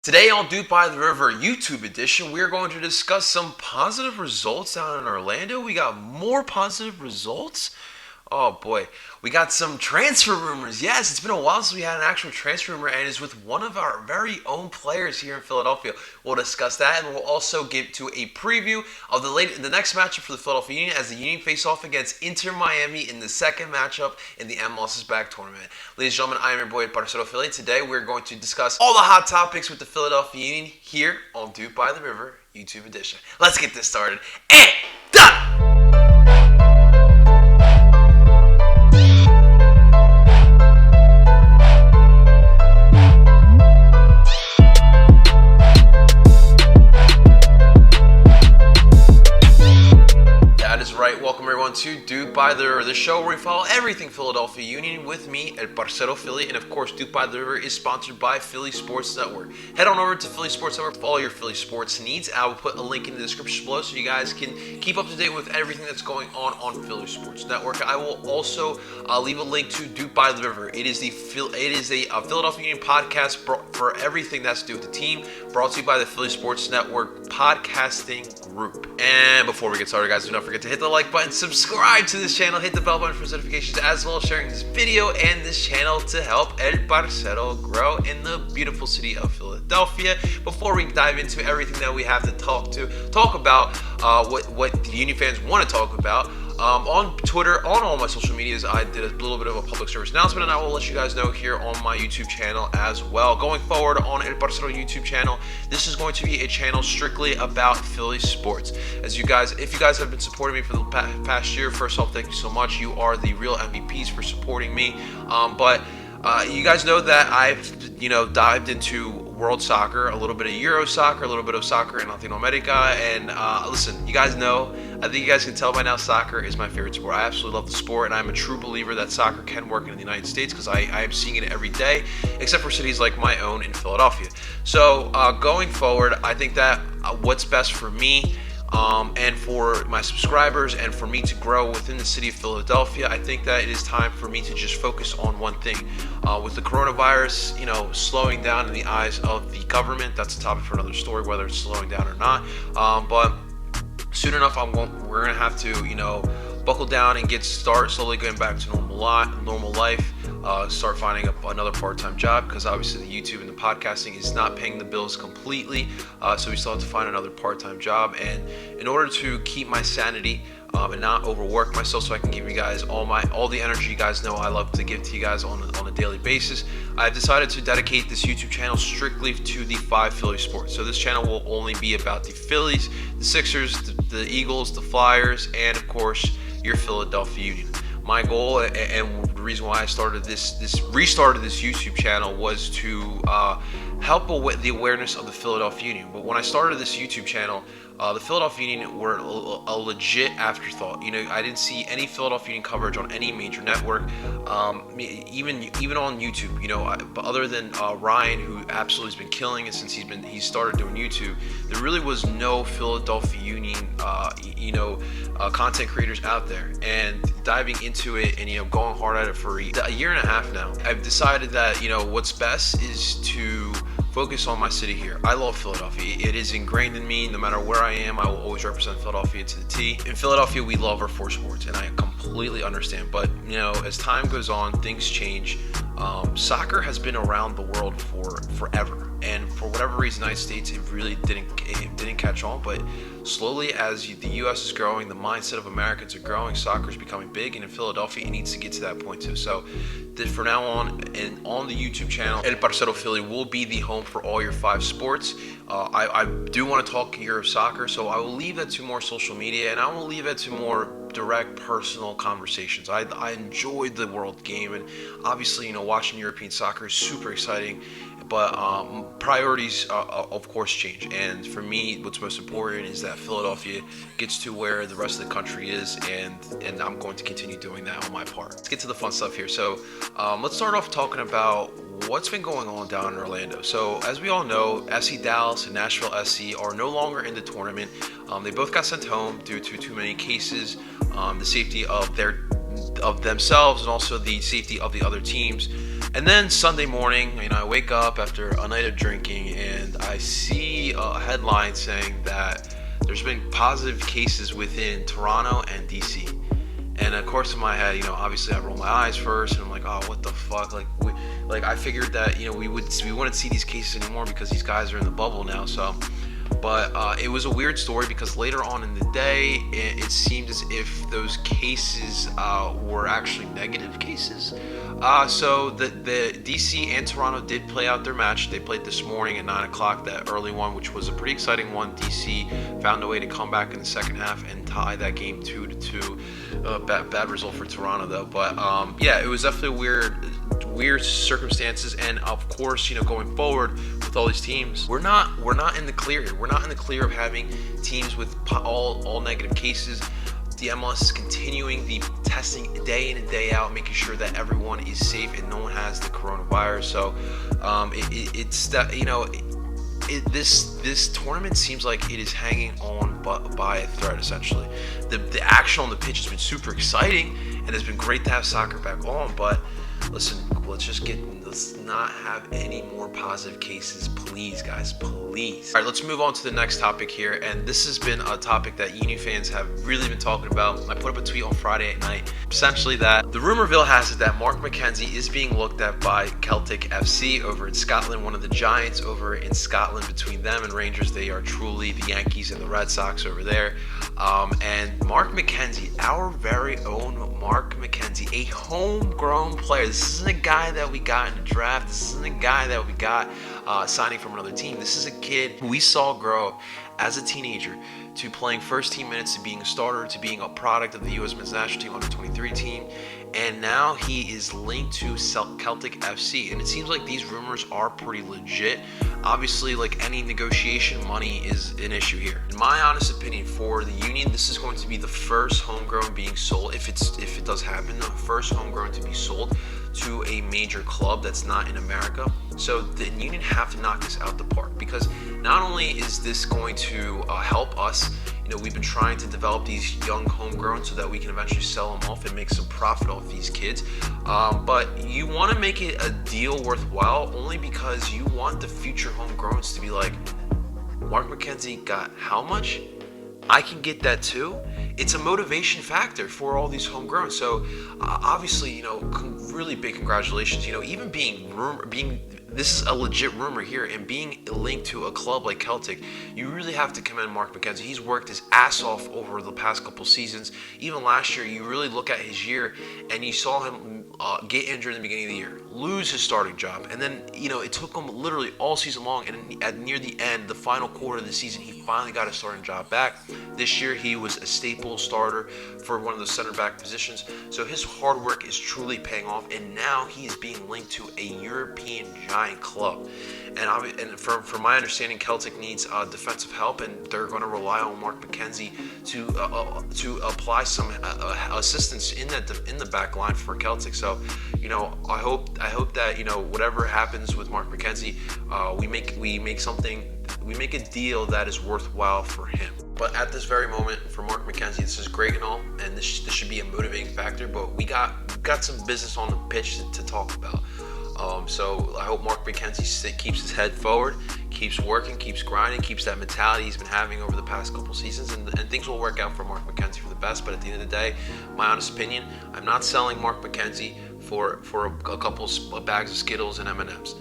Today on DOOP By The River YouTube edition, we are going to discuss some positive results down in Orlando. We got more positive results. Oh boy, we got some transfer rumors. Yes, it's been a while since we had an actual transfer rumor, and it's with one of our very own players here in Philadelphia. We'll discuss that, and we'll also give to a preview of the next matchup for the Philadelphia Union as the Union face off against Inter Miami in the second matchup in the MLS is Back tournament. Ladies and gentlemen, I am your boy Parcero Philly. Today we're going to discuss all the hot topics with the Philadelphia Union here on DOOP By The River YouTube edition. Let's get this started and done. Welcome everyone to DOOP By The River, the show where we follow everything Philadelphia Union with me at Parcero Philly, and of course DOOP By The River is sponsored by Philly Sports Network. Head on over to Philly Sports Network for all your Philly sports needs. I will put a link in the description below so you guys can keep up to date with everything that's going on Philly Sports Network. I will also leave a link to DOOP By The River. It is a Philadelphia Union podcast for everything that's to do with the team, brought to you by the Philly Sports Network podcasting group. And before we get started, guys, do not forget to hit the like button, subscribe to this channel, hit the bell button for notifications, as well as sharing this video and this channel to help El Parcero grow in the beautiful city of Philadelphia. Before we dive into everything that we have to talk about what the Union fans want to talk about, on Twitter, on all my social medias, I did a little bit of a public service announcement, and I will let you guys know here on my YouTube channel as well. Going forward on El Parcero YouTube channel, this is going to be a channel strictly about Philly sports. If you guys have been supporting me for the past year, first off, thank you so much. You are the real MVPs for supporting me. But you guys know that I've dived into world soccer, a little bit of Euro soccer, a little bit of soccer in Latin America, and listen, you guys know, I think you guys can tell by now, soccer is my favorite sport. I absolutely love the sport, and I'm a true believer that soccer can work in the United States because I am seeing it every day, except for cities like my own in Philadelphia. So going forward, I think that what's best for me and for my subscribers and for me to grow within the city of Philadelphia, I think that it is time for me to just focus on one thing. With the coronavirus, slowing down in the eyes of the government, that's a topic for another story, whether it's slowing down or not. But soon enough, we're gonna have to, buckle down and start slowly getting back to normal life. Start finding another part-time job, because obviously the YouTube and the podcasting is not paying the bills completely, so we still have to find another part-time job. And in order to keep my sanity and not overwork myself, so I can give you guys all the energy you guys know I love to give to you guys on a daily basis, I've decided to dedicate this YouTube channel strictly to the 5 Philly sports. So this channel will only be about the Phillies, the Sixers, the Eagles, the Flyers, and of course your Philadelphia Union. My goal and the reason why I restarted this YouTube channel was to help with the awareness of the Philadelphia Union. But when I started this YouTube channel, the Philadelphia Union were a legit afterthought. I didn't see any Philadelphia Union coverage on any major network, even on YouTube. But other than Ryan, who absolutely has been killing it since he started doing YouTube, there really was no Philadelphia Union, content creators out there. And diving into it and going hard at it for a year and a half now, I've decided that what's best is to focus on my city here. I love Philadelphia. It is ingrained in me. No matter where I am, I will always represent Philadelphia to the T. In Philadelphia, we love our 4 sports, and I completely understand. But as time goes on, things change. Soccer has been around the world for forever, and for whatever reason, the United States, it really didn't catch on. But slowly, as the U.S. is growing, the mindset of Americans are growing. Soccer is becoming big, and in Philadelphia, it needs to get to that point too. So, for now on, and on the YouTube channel, El Parcero Philly will be the home for all your 5 sports. I do want to talk Euro soccer, so I will leave that to more social media, and I will leave it to more direct personal conversations. I enjoyed the world game, and obviously, watching European soccer is super exciting. But priorities, of course, change. And for me, what's most important is that Philadelphia gets to where the rest of the country is, and I'm going to continue doing that on my part. Let's get to the fun stuff here. So let's start off talking about what's been going on down in Orlando. So as we all know, SC Dallas and Nashville SC are no longer in the tournament. They both got sent home due to too many cases, the safety of themselves and also the safety of the other teams. And then Sunday morning, I wake up after a night of drinking, and see a headline saying that there's been positive cases within Toronto and DC. And of course, in my head, obviously I roll my eyes first, and I'm like, oh, what the fuck? I figured that we wouldn't see these cases anymore because these guys are in the bubble now. So, but it was a weird story because later on in the day, it seemed as if those cases were actually negative cases. So the DC and Toronto did play out their match. They played this morning at 9 o'clock, that early one, which was a pretty exciting one. DC found a way to come back in the second half and tie that game 2-2. Bad result for Toronto though. But yeah, it was definitely weird circumstances. And of course, going forward with all these teams, we're not in the clear here. We're not in the clear of having teams with all negative cases. The MLS is continuing the testing day in and day out, making sure that everyone is safe and no one has the coronavirus. So it's that this tournament seems like it is hanging on by a thread, essentially. The action on the pitch has been super exciting, and it's been great to have soccer back on. But listen, let's not have any more positive cases, please, guys, please. All right, let's move on to the next topic here, and this has been a topic that Union fans have really been talking about. I put up a tweet on Friday at night, essentially that the rumorville has it that Mark Mckenzie is being looked at by Celtic FC over in Scotland, one of the giants over in Scotland. Between them and Rangers, they are truly the Yankees and the Red Sox over there. And Mark Mckenzie, our very own Mark Mckenzie, a homegrown player. This isn't a guy that we got in the draft. This isn't a guy that we got signing from another team. This is a kid who we saw grow up as a teenager to playing first team minutes, to being a starter, to being a product of the U.S. men's national team under 23 team. And now he is linked to Celtic FC. And it seems like these rumors are pretty legit. Obviously, like any negotiation, money is an issue here. In my honest opinion, for the Union, this is going to be the first homegrown being sold, if it does happen, the first homegrown to be sold to a major club that's not in America. So the Union have to knock this out the park, because not only is this going to help us, we've been trying to develop these young homegrown so that we can eventually sell them off and make some profit off these kids. But you want to make it a deal worthwhile only because you want the future homegrowns to be like, Mark Mckenzie got how much? I can get that too. It's a motivation factor for all these homegrown. So obviously, really big congratulations. Even this is a legit rumor here, and being linked to a club like Celtic, you really have to commend Mark Mckenzie. He's worked his ass off over the past couple seasons. Even last year, you really look at his year, and you saw him get injured in the beginning of the year, lose his starting job, and then it took him literally all season long. And at near the end, the final quarter of the season, he finally got his starting job back. This year, he was a staple starter for one of the center back positions. So his hard work is truly paying off, and now he is being linked to a European giant club. And from my understanding, Celtic needs defensive help, and they're going to rely on Mark Mckenzie to apply some assistance in the back line for Celtic. So, I hope that whatever happens with Mark Mckenzie, we make a deal that is worthwhile for him. But at this very moment, for Mark Mckenzie, this is great and all, and this should be a motivating factor. But we got some business on the pitch to talk about. So I hope Mark Mckenzie keeps his head forward, keeps working, keeps grinding, keeps that mentality he's been having over the past couple seasons, and things will work out for Mark Mckenzie for the best. But at the end of the day, my honest opinion, I'm not selling Mark Mckenzie for a couple of bags of Skittles and M&Ms.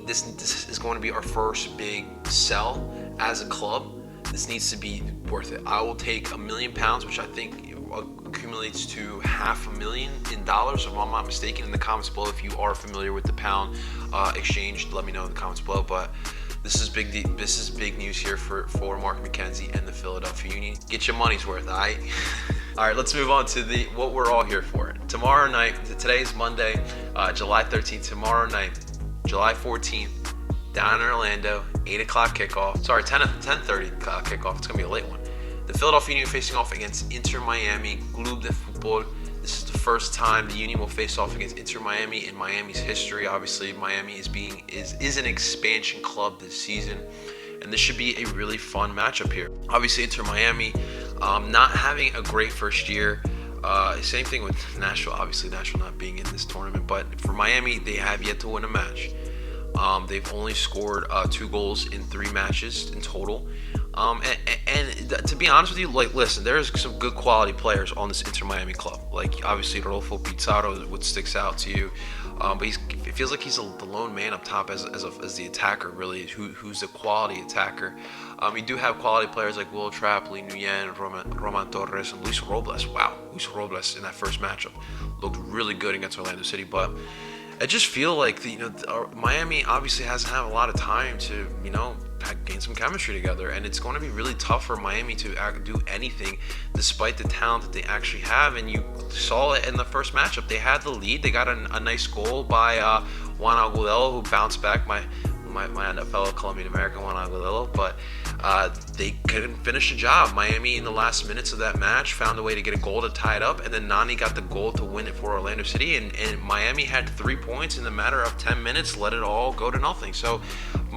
This is going to be our first big sell as a club. This needs to be worth it. I will take £1 million, which I think accumulates to $500,000 in dollars, if I'm not mistaken. In the comments below, if you are familiar with the pound exchange, let me know in the comments below. But this is big. This is big news here for Mark Mckenzie and the Philadelphia Union. Get your money's worth, all right? All right, let's move on to what we're all here for. Tomorrow night, today's Monday, July 13th. Tomorrow night, July 14th, down in Orlando, 8 o'clock kickoff. Sorry, 10:30 kickoff. It's gonna be a late one. The Philadelphia Union facing off against Inter Miami, Club de Football. This is the first time the Union will face off against Inter Miami in Miami's history. Obviously, Miami is an expansion club this season, and this should be a really fun matchup here. Obviously, Inter Miami not having a great first year. Same thing with Nashville. Obviously, Nashville not being in this tournament, but for Miami, they have yet to win a match. They've only scored 2 goals in 3 matches in total. And to be honest with you, like, listen, there's some good quality players on this Inter Miami club. Like, obviously, Rodolfo Pizarro is what sticks out to you. But it feels like he's the lone man up top as the attacker, really, who's a quality attacker. You do have quality players like Will Trapp, Lee Nguyen, Roman Torres, and Luis Robles. Wow, Luis Robles in that first matchup looked really good against Orlando City. But I just feel like Miami obviously hasn't had a lot of time to gain some chemistry together, and it's going to be really tough for Miami to do anything despite the talent that they actually have. And you saw it in the first matchup. They had the lead. They got a nice goal by Juan Agudelo, who bounced back, my fellow Colombian American Juan Agudelo, but they couldn't finish the job. Miami in the last minutes of that match found a way to get a goal to tie it up, and then Nani got the goal to win it for Orlando City, and Miami had 3 points in the matter of 10 minutes, let it all go to nothing. So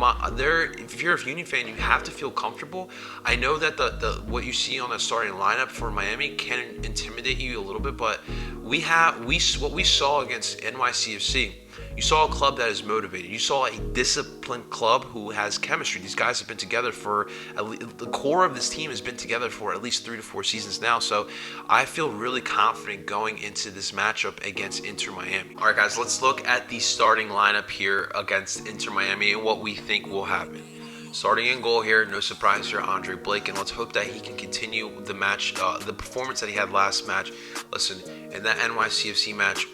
if you're a Union fan, you have to feel comfortable. I know that the what you see on the starting lineup for Miami can intimidate you a little bit, but what we saw against NYCFC. You saw a club that is motivated. You saw a disciplined club who has chemistry. These guys have been together the core of this team has been together for at least 3 to 4 seasons now. So I feel really confident going into this matchup against Inter Miami. All right, guys, let's look at the starting lineup here against Inter Miami and what we think will happen. Starting in goal here, no surprise here, Andre Blake, and let's hope that he can continue the match, the performance that he had last match. Listen, in that NYCFC match,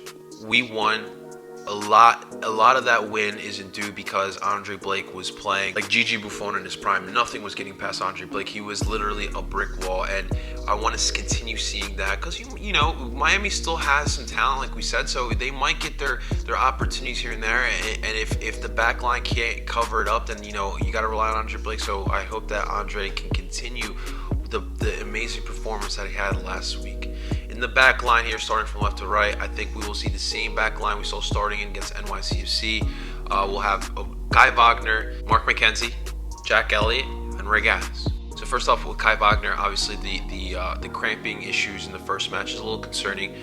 we won. A lot of that win isn't due because Andre Blake was playing like Gigi Buffon in his prime. Nothing was getting past Andre Blake. He was literally a brick wall, and I want to continue seeing that because Miami still has some talent, like we said, so they might get their opportunities here and there. And if the back line can't cover it up, then you got to rely on Andre Blake. So I hope that Andre can continue the amazing performance that he had last week. In the back line here, starting from left to right, I think we will see the same back line we saw starting against NYCFC. We'll have Kai Wagner, Mark McKenzie, Jack Elliott, and Ray Gaddis. So first off, with Kai Wagner, obviously the cramping issues in the first match is a little concerning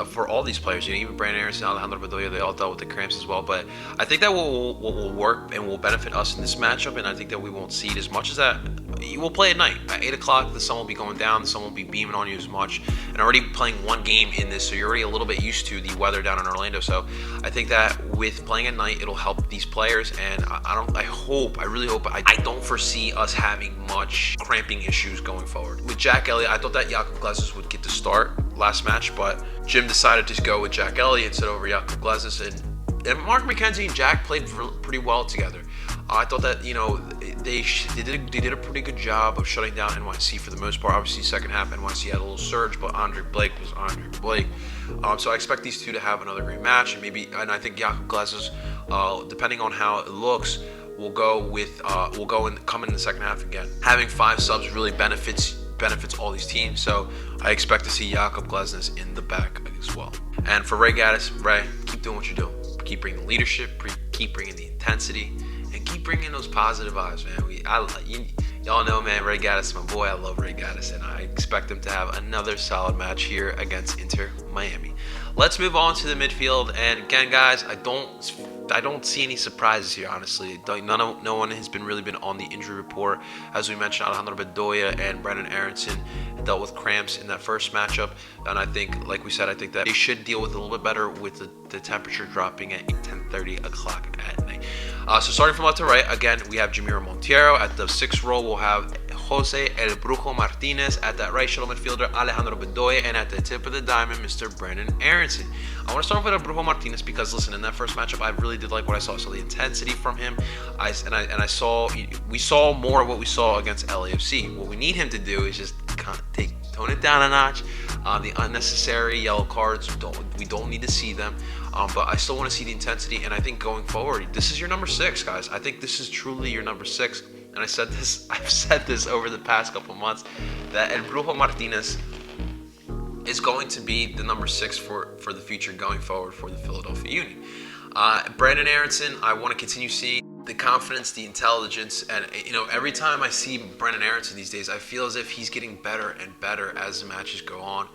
for all these players. Even Brandon Aronson, Alejandro Bedoya, they all dealt with the cramps as well. But I think that will work and will benefit us in this matchup, and I think that we won't see it as much as that. We'll play at night. At 8 o'clock, the sun will be going down. The sun won't be beaming on you as much. And already playing one game in this, so you're already a little bit used to the weather down in Orlando. So I think that with playing at night, it'll help these players. And I really hope, I don't foresee us having much cramping issues going forward. With Jack Elliott, I thought that Jakub Glezos would get to start last match, but Jim decided to go with Jack Elliott instead over Jakub Glezos. And Mark McKenzie and Jack played pretty well together. I thought that they did a pretty good job of shutting down NYC for the most part. Obviously, second half NYC had a little surge, but Andre Blake was Andre Blake. So I expect these two to have another great match, and I think Jakub Glezos, depending on how it looks, will go and come in the second half again. Having 5 subs really benefits all these teams. So I expect to see Jakub Glezos in the back as well. And for Ray Gaddis, Ray, keep doing what you're doing. Keep bringing the leadership, keep bringing the intensity, and keep bringing those positive vibes, man. Y'all know, man, Ray Gaddis, my boy. I love Ray Gaddis, and I expect him to have another solid match here against Inter Miami. Let's move on to the midfield, and again, guys, I don't see any surprises here, honestly. No one has really been on the injury report. As we mentioned, Alejandro Bedoya and Brandon Aronson dealt with cramps in that first matchup, and I think, like we said, I think that they should deal with it a little bit better with the temperature dropping at 10:30 o'clock at night. So starting from left to right, again, we have Jamiro Monteiro. At the 6th row, we'll have Jose El Brujo Martinez. At that right shuttle midfielder, Alejandro Bedoya. And at the tip of the diamond, Mr. Brandon Aronson. I want to start off with El Brujo Martinez because, listen, in that first matchup, I really did like what I saw. So the intensity from him, we saw more of what we saw against LAFC. What we need him to do is just kind of tone it down a notch. The unnecessary yellow cards, we don't need to see them. But I still want to see the intensity, and I think going forward, this is your number 6, guys. I think this is truly your number 6. And I've said this over the past couple months, that El Brujo Martinez is going to be the number 6 for the future going forward for the Philadelphia Union. Brandon Aronson, I want to continue seeing the confidence, the intelligence, and every time I see Brandon Aronson these days, I feel as if he's getting better and better as the matches go on.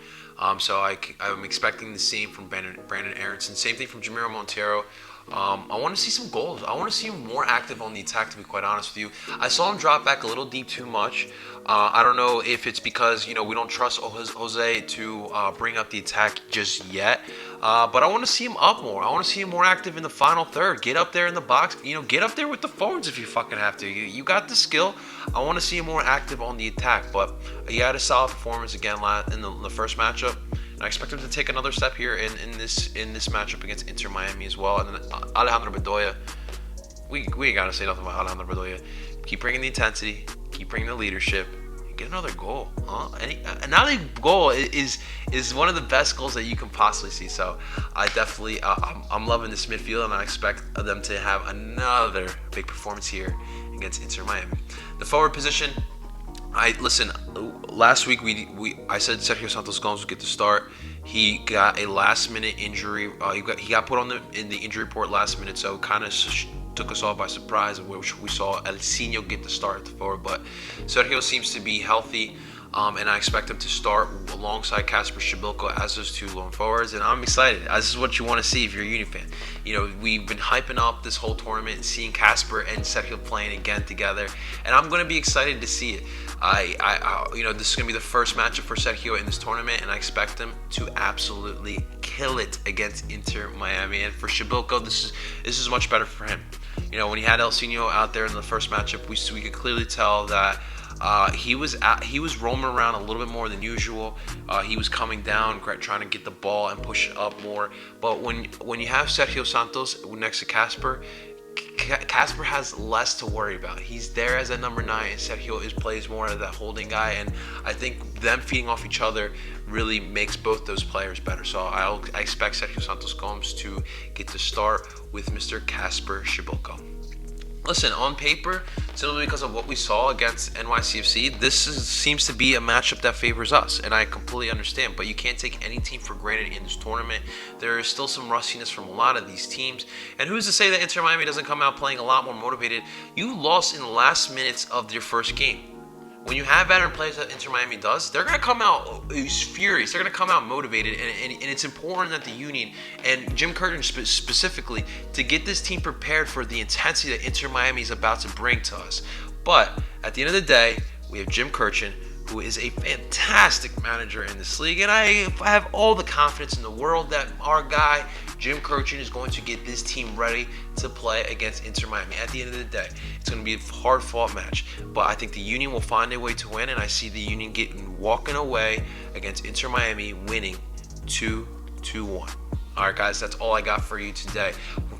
So I'm expecting the same from Brandon Aronson. Same thing from Jamiro Monteiro. I want to see some goals. I want to see him more active on the attack, to be quite honest with you. I saw him drop back a little deep too much. I don't know if it's because, we don't trust Jose to bring up the attack just yet. But I want to see him up more. I want to see him more active in the final third. Get up there in the box. Get up there with the forwards if you fucking have to. You got the skill. I want to see him more active on the attack. But he had a solid performance again in the first matchup. And I expect him to take another step here in this matchup against Inter Miami as well. And then Alejandro Bedoya, we ain't gotta say nothing about Alejandro Bedoya. Keep bringing the intensity, keep bringing the leadership, and get another goal. Another goal is one of the best goals that you can possibly see. So I definitely I'm loving this midfield, and I expect them to have another big performance here against Inter Miami. The forward position. Last week I said Sergio Santos Gomes would get the start. He got a last minute injury. He got put in the injury report last minute, so kind of took us all by surprise. Which we saw El Cino get the start at the forward, but Sergio seems to be healthy. And I expect him to start alongside Kasper Shibilko as those two lone forwards, and I'm excited. This is what you want to see if you're a Union fan. We've been hyping up this whole tournament and seeing Kasper and Sergio playing again together, and I'm going to be excited to see it. This is going to be the first matchup for Sergio in this tournament, and I expect him to absolutely kill it against Inter Miami. And for Shibilko, this is much better for him. When he had El Cino out there in the first matchup, we could clearly tell that. He was roaming around a little bit more than usual. He was coming down, trying to get the ball and push it up more. But when you have Sergio Santos next to Kasper has less to worry about. He's there as a number 9, and Sergio plays more as that holding guy. And I think them feeding off each other really makes both those players better. So I expect Sergio Santos Gomes to get to start with Mr. Kasper Shibilko. Listen, on paper, simply because of what we saw against NYCFC, seems to be a matchup that favors us, and I completely understand. But you can't take any team for granted in this tournament. There is still some rustiness from a lot of these teams, and who's to say that Inter Miami doesn't come out playing a lot more motivated? You lost in the last minutes of your first game. When you have veteran players that Inter Miami does, they're going to come out furious. They're going to come out motivated, and it's important that the Union and Jim Curtin specifically to get this team prepared for the intensity that Inter Miami is about to bring to us. But at the end of the day, we have Jim Curtin, who is a fantastic manager in this league, and I have all the confidence in the world that our guy Jim Curtin is going to get this team ready to play against Inter Miami. At the end of the day, it's going to be a hard-fought match, but I think the Union will find a way to win, and I see the Union walking away against Inter Miami, winning 2-1. All right, guys, that's all I got for you today.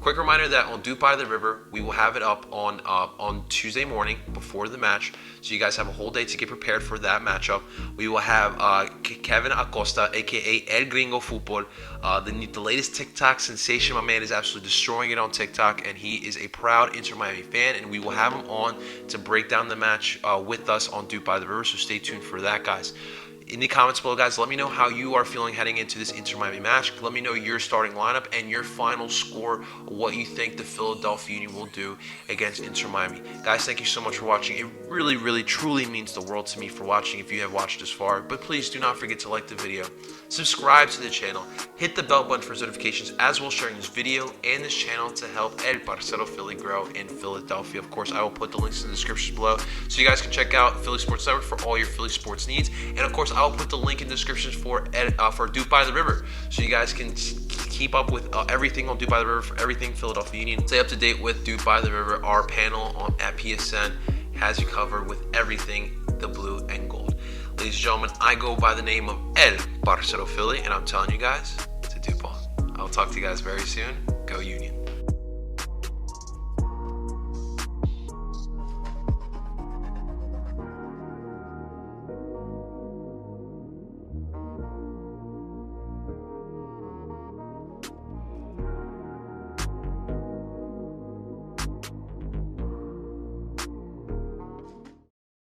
Quick reminder that on DOOP By The River, we will have it up on Tuesday morning before the match, so you guys have a whole day to get prepared for that matchup. We will have Kevin Acosta, aka El Gringo Fútbol, the latest TikTok sensation. My man is absolutely destroying it on TikTok, and he is a proud Inter Miami fan, and we will have him on to break down the match with us on DOOP By The River, so stay tuned for that, guys. In the comments below, guys, let me know how you are feeling heading into this Inter Miami match. Let me know your starting lineup and your final score, what you think the Philadelphia Union will do against Inter Miami. Guys, thank you so much for watching. It really, really, truly means the world to me for watching if you have watched this far. But please do not forget to like the video, subscribe to the channel, hit the bell button for notifications, as well as sharing this video and this channel to help El Parcero Philly grow in Philadelphia. Of course, I will put the links in the description below so you guys can check out Philly Sports Network for all your Philly sports needs. And of course, I'll put the link in the description for DOOP By The River, so you guys can keep up with everything on DOOP By The River for everything Philadelphia Union. Stay up to date with DOOP By The River. Our panel at PSN has you covered with everything the blue and gold. Ladies and gentlemen, I go by the name of El Parcero Philly, and I'm telling you guys to DOOP on. I'll talk to you guys very soon. Go Union.